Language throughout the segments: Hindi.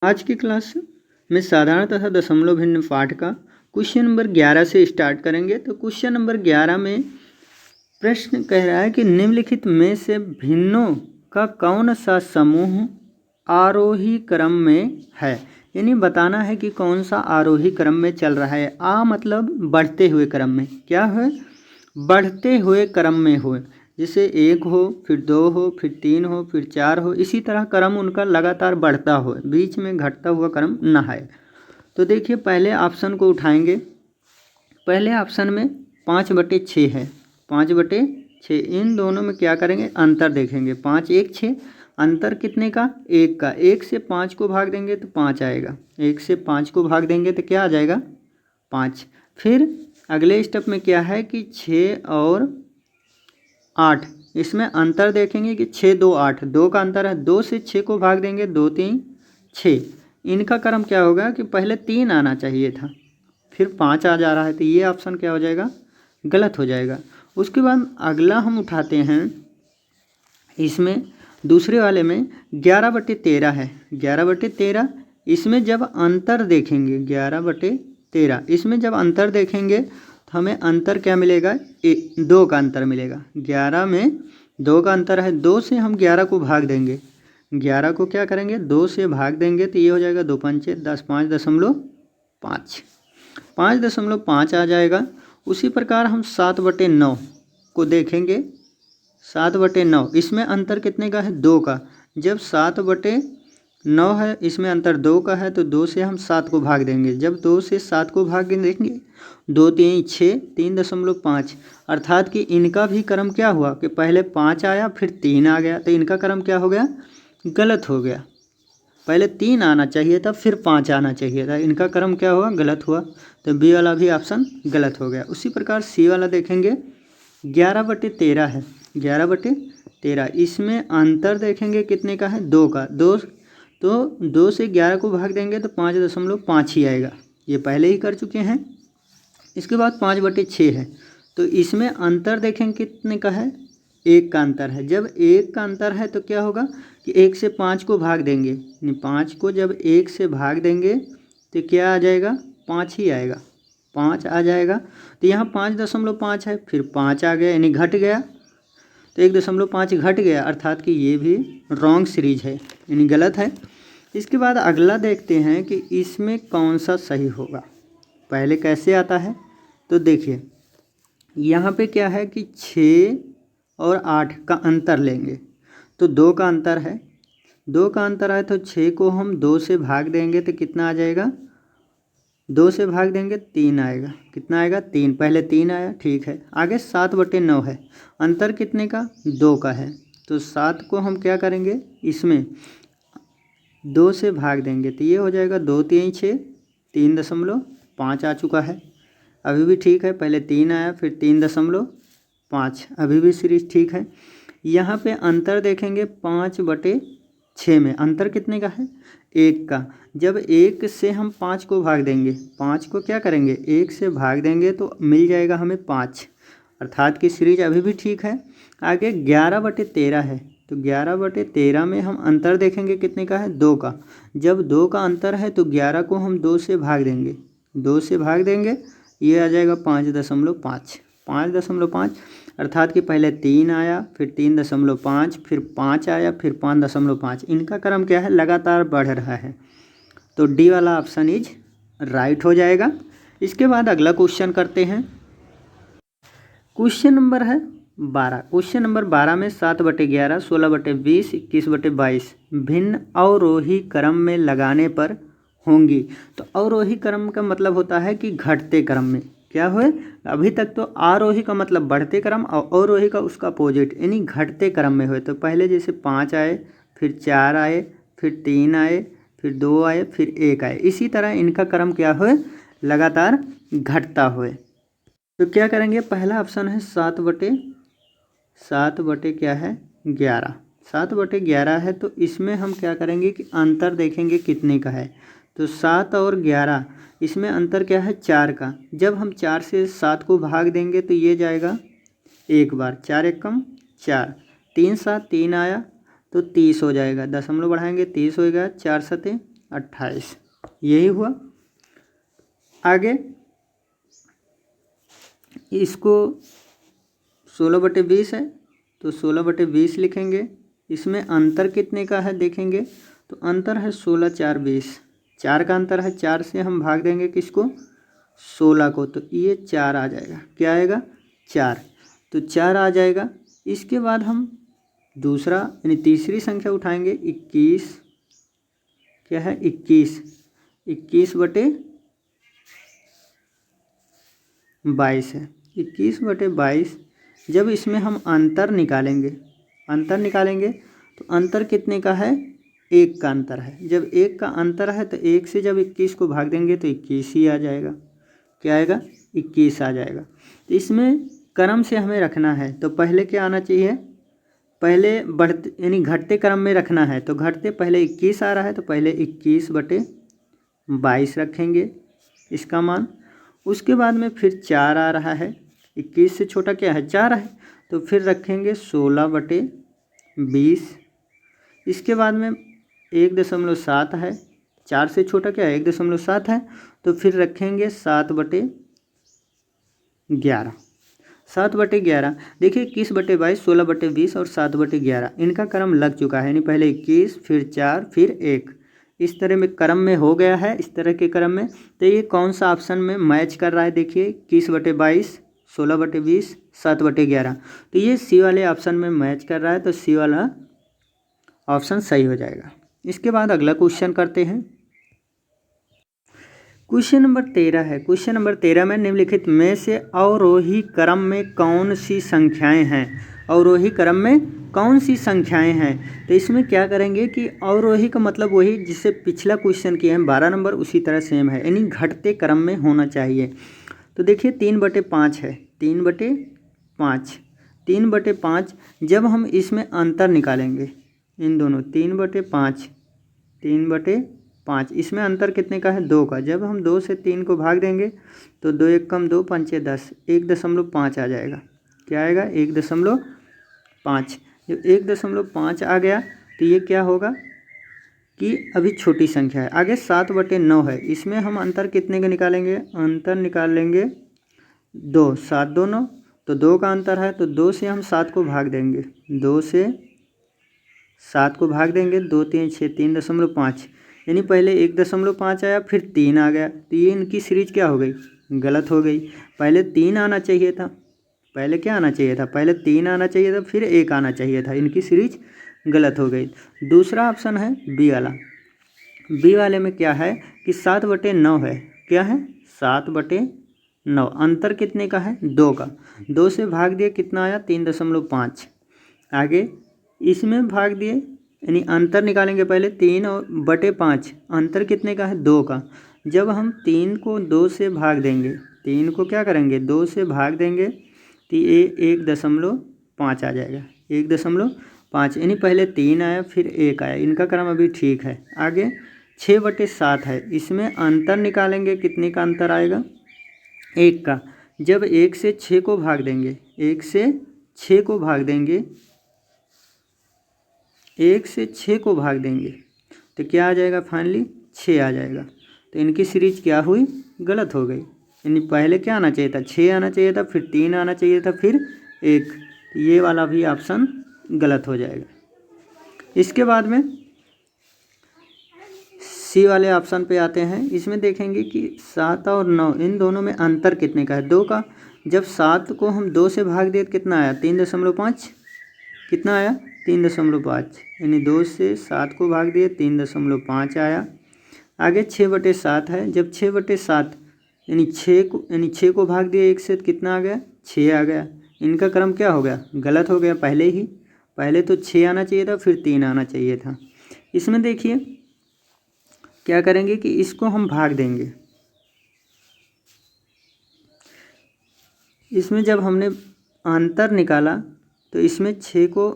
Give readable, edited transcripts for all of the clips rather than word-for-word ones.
आज की क्लास में साधारण तथा दशमलव भिन्न पाठ का क्वेश्चन नंबर 11 से स्टार्ट करेंगे। तो क्वेश्चन नंबर 11 में प्रश्न कह रहा है कि निम्नलिखित में से भिन्नों का कौन सा समूह आरोही क्रम में है। यानी बताना है कि कौन सा आरोही क्रम में चल रहा है। मतलब बढ़ते हुए क्रम में, क्या है, बढ़ते हुए क्रम में हो। जैसे 1 हो, फिर 2 हो, फिर 3 हो, फिर 4 हो, इसी तरह क्रम उनका लगातार बढ़ता हो, बीच में घटता हुआ क्रम न है। तो देखिए पहले ऑप्शन को उठाएंगे। पहले ऑप्शन में 5/6 है, 5/6। इन दोनों में क्या करेंगे, अंतर देखेंगे। 5 1 6, अंतर कितने का, 1 का। 1 से 5 को भाग देंगे तो 5 आएगा। 1 से 5 को भाग देंगे तो क्या आ जाएगा, 5। फिर अगले स्टेप में क्या है कि 6 और 8, इसमें अंतर देखेंगे कि 6 2 8, 2 का अंतर है। 2 से 6 को भाग देंगे, 2 3 6। इनका क्रम क्या होगा कि पहले 3 आना चाहिए था, फिर 5 आ जा रहा है, तो ये ऑप्शन क्या हो जाएगा, गलत हो जाएगा। उसके बाद अगला हम उठाते हैं, इसमें दूसरे वाले में 11/13 है। 11/13, इसमें जब अंतर देखेंगे, 11/13, इसमें जब अंतर देखेंगे तो हमें अंतर क्या मिलेगा, 2 का अंतर मिलेगा। 11 में 2 का अंतर है। 2 से हम 11 को भाग देंगे, 11 को क्या करेंगे, 2 से भाग देंगे तो ये हो जाएगा 2 5 10, 5.5, 5.5 आ जाएगा। उसी प्रकार हम 7/9 को देखेंगे। 7/9, इसमें अंतर कितने का है, 2 का। जब 7/9 है, इसमें अंतर 2 का है, तो 2 से हम 7 को भाग देंगे। जब 2 से 7 को भाग देंगे, 2 3 6, 3.5, अर्थात कि इनका भी क्रम क्या हुआ कि पहले 5 आया फिर 3 आ गया, तो इनका क्रम क्या हो गया, गलत हो गया। पहले 3 आना चाहिए था, फिर 5 आना चाहिए था, इनका क्रम क्या हुआ, गलत हुआ। तो बी वाला भी ऑप्शन गलत हो गया। उसी प्रकार सी वाला देखेंगे, 11/13 है, 11/13, इसमें अंतर देखेंगे कितने का है, 2 का। 2, तो 2 से 11 को भाग देंगे तो 5.5 ही आएगा, ये पहले ही कर चुके हैं। इसके बाद 5/6 है, तो इसमें अंतर देखेंगे कितने का है, 1 का अंतर है। जब 1 का अंतर है तो क्या होगा कि 1 से 5 को भाग देंगे, 5 को जब 1 से भाग देंगे तो क्या आ जाएगा, 5 ही आएगा, 5 आ जाएगा। तो यहाँ 5.5 है, फिर 5 आ गया, यानी घट गया, तो 1.5 घट गया, अर्थात कि ये भी रॉन्ग सीरीज है, यानी गलत है। इसके बाद अगला देखते हैं कि इसमें कौन सा सही होगा। पहले कैसे आता है, तो देखिए यहाँ पे क्या है कि 6 और 8 का अंतर लेंगे, तो 2 का अंतर है। 2 का अंतर है तो 6 को हम 2 से भाग देंगे तो कितना आ जाएगा, 2 से भाग देंगे 3 आएगा। कितना आएगा, 3। पहले 3 आया, ठीक है। आगे 7/9 है, अंतर कितने का, 2 का है, तो 7 को हम क्या करेंगे, इसमें 2 से भाग देंगे तो ये हो जाएगा 2 3 6, 3.5 आ चुका है, अभी भी ठीक है। पहले 3 आया, फिर 3.5, अभी भी सीरीज ठीक है। यहाँ पे अंतर देखेंगे 5/6 में, अंतर कितने का है, 1 का। जब 1 से हम 5 को भाग देंगे, 5 को क्या करेंगे, 1 से भाग देंगे तो मिल जाएगा हमें 5, अर्थात कि सीरीज अभी भी ठीक है। आगे 11/13 है, तो 11/13 में हम अंतर देखेंगे कितने का है, 2 का। जब 2 का अंतर है तो 11 को हम 2 से भाग देंगे, 2 से भाग देंगे, ये आ जाएगा 5.5, 5.5, अर्थात कि पहले 3 आया, फिर 3.5, फिर 5 आया, फिर 5.5। इनका क्रम क्या है, लगातार बढ़ रहा है, तो डी वाला ऑप्शन इज राइट हो जाएगा। इसके बाद अगला क्वेश्चन करते हैं। क्वेश्चन नंबर है 12। क्वेश्चन नंबर 12 में 7/11, 16/20, 21/22 भिन्न अवरोही क्रम में लगाने पर होंगी। तो अवरोही क्रम का मतलब होता है कि घटते क्रम में क्या हुए। अभी तक तो आरोही का मतलब बढ़ते क्रम और अवरोही का उसका अपोजिट यानी घटते क्रम में हुए। तो पहले जैसे 5 आए, फिर 4 आए, फिर 3 आए, फिर 2 आए, फिर 1 आए, इसी तरह इनका क्रम क्या हुए, लगातार घटता हुए। तो क्या करेंगे, पहला ऑप्शन है 7/7 क्या है, 11, 7/11 है, तो इसमें हम क्या करेंगे कि अंतर देखेंगे कितने का है। तो 7 और 11, इसमें अंतर क्या है, 4 का। जब हम 4 से 7 को भाग देंगे तो ये जाएगा 1 बार, 4 1 कम 4, 3 7 3 आया तो 30 हो जाएगा, दशमलव बढ़ाएंगे 30 होएगा, 4 7 28, यही हुआ। आगे इसको 16/20 है तो 16/20 लिखेंगे। इसमें अंतर कितने का है देखेंगे तो अंतर है 16, 4, 20, 4 का अंतर है। 4 से हम भाग देंगे किसको, 16 को, तो ये 4 आ जाएगा। क्या आएगा, 4, तो 4 आ जाएगा। इसके बाद हम दूसरा यानी तीसरी संख्या उठाएंगे। 21, क्या है 21, 21/22 है। 21/22 जब इसमें हम अंतर निकालेंगे तो अंतर कितने का है, 1 का अंतर है। जब 1 का अंतर है तो 1 से जब 21 को भाग देंगे तो 21 ही आ जाएगा। क्या आएगा, 21 आ जाएगा। तो इसमें क्रम से हमें रखना है, तो पहले क्या आना चाहिए, पहले बढ़ते यानी घटते क्रम में रखना है। तो घटते पहले 21 आ रहा है तो पहले 21/22 रखेंगे इसका मान। उसके बाद में फिर 4 आ रहा है, 21 से छोटा क्या है, 4 है, तो फिर रखेंगे 16/20। इसके बाद में 1.7 है, 4 से छोटा क्या है, 1.7 है, तो फिर रखेंगे 7/11। 7/11 देखिए, 21/22, 16/20 और 7/11 इनका क्रम लग चुका है, यानी पहले 21 फिर 4 फिर 1, इस तरह में क्रम में हो गया है, इस तरह के क्रम में। तो ये कौन सा ऑप्शन में मैच कर रहा है, देखिए 21/22, 16/20, 7/11, तो ये सी वाले ऑप्शन में मैच कर रहा है, तो सी वाला ऑप्शन सही हो जाएगा। इसके बाद अगला क्वेश्चन करते हैं। क्वेश्चन नंबर 13 है। क्वेश्चन नंबर 13 में निम्नलिखित में से अवरोही क्रम में कौन सी संख्याएं हैं, अवरोही क्रम में कौन सी संख्याएं हैं। तो इसमें क्या करेंगे कि अवरोही का मतलब वही जिससे पिछला क्वेश्चन किए हैं 12 नंबर, उसी तरह सेम है, यानी घटते क्रम में होना चाहिए। तो देखिए 3/5 है, 3/5, 3/5 जब हम इसमें अंतर निकालेंगे, इन दोनों 3/5, 3/5 इसमें अंतर कितने का है, 2 का। जब हम 2 से 3 को भाग देंगे तो 2 1 कम 2 5 6 10, 1.5 आ जाएगा। क्या आएगा, 1.5। जब 1.5 आ गया तो ये क्या होगा कि अभी छोटी संख्या है। आगे 7/9 है, इसमें हम अंतर कितने का निकालेंगे, अंतर निकाल लेंगे 2, 7 2 9, तो 2 का अंतर है, तो 2 से हम 7 को भाग देंगे, 2 से 7 को भाग देंगे, 2 3 6, 3.5, यानी पहले 1.5 आया फिर 3 आ गया, तो ये इनकी सीरीज क्या हो गई, गलत हो गई। पहले 3 आना चाहिए था, पहले क्या आना चाहिए था, पहले 3 आना चाहिए था, फिर 1 आना चाहिए था, इनकी सीरीज गलत हो गई। दूसरा ऑप्शन है बी वाला। बी वाले में क्या है कि 7/9 है, क्या है 7/9, अंतर कितने का है, 2 का। 2 से भाग दिए कितना आया, 3.5। आगे इसमें भाग दिए, यानी अंतर निकालेंगे पहले 3/5, अंतर कितने का है, 2 का। जब हम 3 को 2 से भाग देंगे, 3 को क्या करेंगे 2 से भाग देंगे तो ये 1.5 आ जाएगा, 1.5, यानी पहले 3 आया फिर 1 आया, इनका क्रम अभी ठीक है। आगे 6/7 है, इसमें अंतर निकालेंगे, कितने का अंतर आएगा, 1 का। जब 1 से 6 को भाग देंगे, 1 से 6 को भाग देंगे, 1 से 6 को भाग देंगे तो क्या आ जाएगा, फाइनली 6 आ जाएगा। तो इनकी सीरीज क्या हुई, गलत हो गई, यानी पहले क्या आना चाहिए था, 6 आना चाहिए था, फिर 3 आना चाहिए था, फिर 1, तो ये वाला भी ऑप्शन गलत हो जाएगा। इसके बाद में सी वाले ऑप्शन पे आते हैं। इसमें देखेंगे कि 7 और 9 इन दोनों में अंतर कितने का है, 2 का। जब 7 को हम 2 से भाग दिए तो कितना आया, 3.5, कितना आया 3.5, यानी 2 से 7 को भाग दिए 3.5 आया। आगे 6/7 है, जब 6/7 यानी 6 को भाग दिए 1 से तो कितना आ गया, 6 आ गया। इनका क्रम क्या हो गया, गलत हो गया, पहले तो 6 आना चाहिए था, फिर 3 आना चाहिए था। इसमें देखिए क्या करेंगे कि इसको हम भाग देंगे, इसमें जब हमने अंतर निकाला तो इसमें 6 को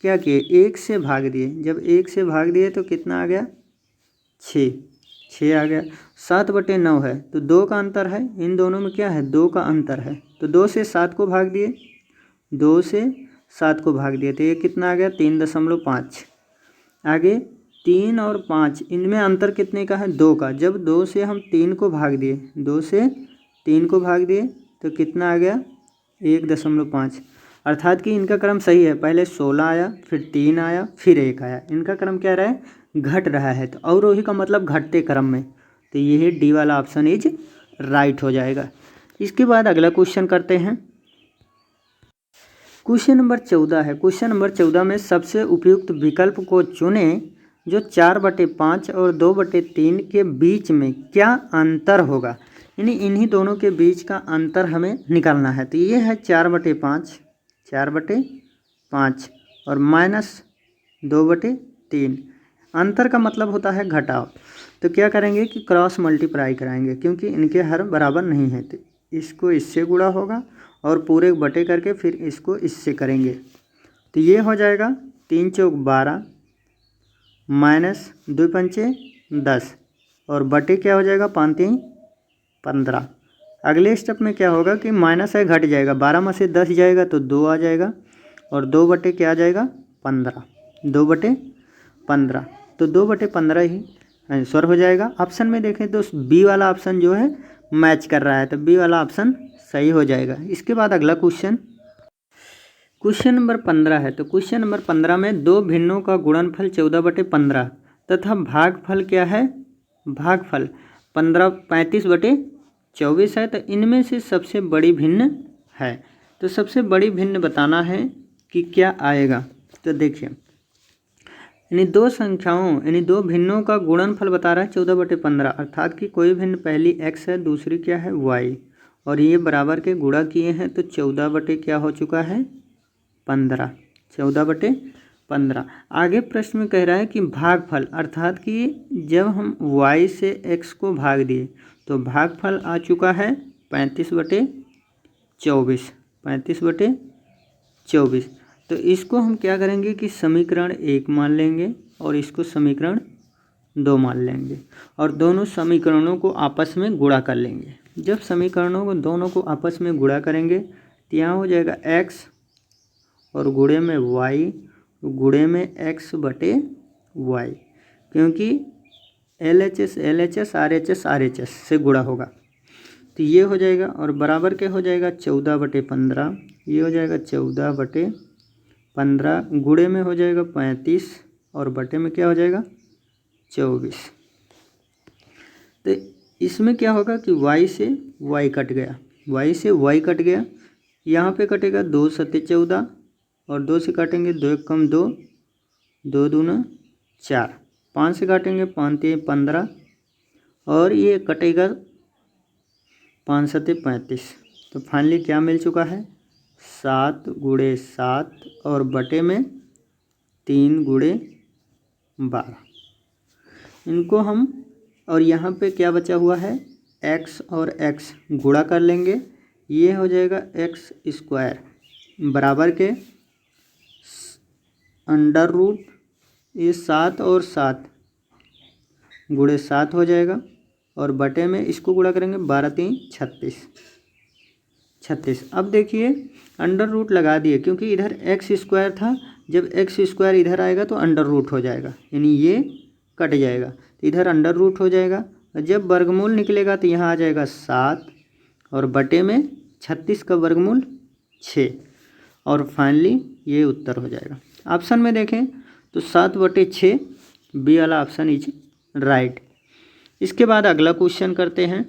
क्या किए, 1 से भाग दिए, जब 1 से भाग दिए तो कितना आ गया, 6 आ गया। 7/9 है, तो 2 का अंतर है, इन दोनों में क्या है, 2 का अंतर है, तो 2 से 7 को भाग दिए, 2 से 7 को भाग दिए तो ये कितना आ गया, 3.5। आगे 3 और 5 इनमें अंतर कितने का है? 2 का। जब 2 से हम 3 को भाग दिए, 2 से 3 को भाग दिए तो कितना आ गया? 1.5। अर्थात कि इनका क्रम सही है, पहले 16 आया, फिर 3 आया, फिर 1 आया। इनका क्रम क्या रहा है? घट रहा है। तो अवरोही का मतलब घटते क्रम में, तो यही डी वाला ऑप्शन इज राइट हो जाएगा। इसके बाद अगला क्वेश्चन करते हैं। क्वेश्चन नंबर 14 है। क्वेश्चन नंबर 14 में सबसे उपयुक्त विकल्प को चुनें जो 4/5 और 2/3 के बीच में क्या अंतर होगा। यानी इन्हीं दोनों के बीच का अंतर हमें निकालना है। तो ये है 4/5 और -2/3। अंतर का मतलब होता है घटाव। तो क्या करेंगे कि क्रॉस मल्टीप्लाई कराएंगे, क्योंकि इनके हर बराबर नहीं है। तो इसको इससे गुणा होगा और पूरे बटे करके फिर इसको इससे करेंगे। तो ये हो जाएगा 3 चौक 12 -2 पंचे 10 और बटे क्या हो जाएगा? 5 3 15। अगले स्टेप में क्या होगा कि माइनस है घट जाएगा, 12 में से 10 जाएगा तो 2 आ जाएगा और 2 बटे क्या आ जाएगा? 15। 2/15 तो 2/15 ही आंसर हो जाएगा। ऑप्शन में देखें तो बी वाला ऑप्शन जो है मैच कर रहा है, तो बी वाला ऑप्शन सही हो जाएगा। इसके बाद अगला क्वेश्चन नंबर 15 है। तो क्वेश्चन नंबर 15 में दो भिन्नों का गुणनफल 14/15 तथा भागफल क्या है? भागफल 35/24 है। तो इनमें से सबसे बड़ी भिन्न है। तो सबसे बड़ी भिन्न बताना है कि क्या आएगा। तो देखिए, यानी दो संख्याओं यानी दो भिन्नों का गुणनफल बता रहा है 14/15, अर्थात कि कोई भिन्न पहली x है, दूसरी क्या है? y, और ये बराबर के गुणा किए हैं तो 14 बटे क्या हो चुका है? 15। 14/15। आगे प्रश्न में कह रहा है कि भागफल, अर्थात कि जब हम y से x को भाग दिए तो भागफल आ चुका है 35/24। 35/24। तो इसको हम क्या करेंगे कि समीकरण 1 मान लेंगे और इसको समीकरण 2 मान लेंगे और दोनों समीकरणों को आपस में गुणा कर लेंगे। जब समीकरणों को दोनों को आपस में गुणा करेंगे तो यहाँ हो जाएगा x और गुणे में y गुणे में x/y, क्योंकि LHS RHS से गुणा होगा। तो ये हो जाएगा और बराबर के हो जाएगा 14/15। ये हो जाएगा 14/15 गुणे में हो जाएगा 35 और बटे में क्या हो जाएगा? 24। तो इसमें क्या होगा कि y से y कट गया, y से y कट गया। यहाँ पे कटेगा 2 सत्ते 14 और 2 से काटेंगे 2 1 कम 2, 2 दूना 4, 5 से काटेंगे 5 3 15 और ये कटेगा 5 सत्ते 35। तो फाइनली क्या मिल चुका है? 7 गुणे 7 और बटे में 3 गुणे 12। इनको हम और यहाँ पे क्या बचा हुआ है? x और x गुणा कर लेंगे। ये हो जाएगा x² बराबर के √ ये 7 और 7 गुणे 7 हो जाएगा और बटे में इसको गुणा करेंगे 12 3 36। अब देखिए √ लगा दिए, क्योंकि इधर x² था। जब x² इधर आएगा तो √ हो जाएगा, यानी ये कट जाएगा, तो इधर √ हो जाएगा। जब वर्गमूल निकलेगा तो यहाँ आ जाएगा 7 और बटे में 36 का वर्गमूल 6 और फाइनली ये उत्तर हो जाएगा। ऑप्शन में देखें तो 7/6 बी वाला ऑप्शन इज राइट। इसके बाद अगला क्वेश्चन करते हैं।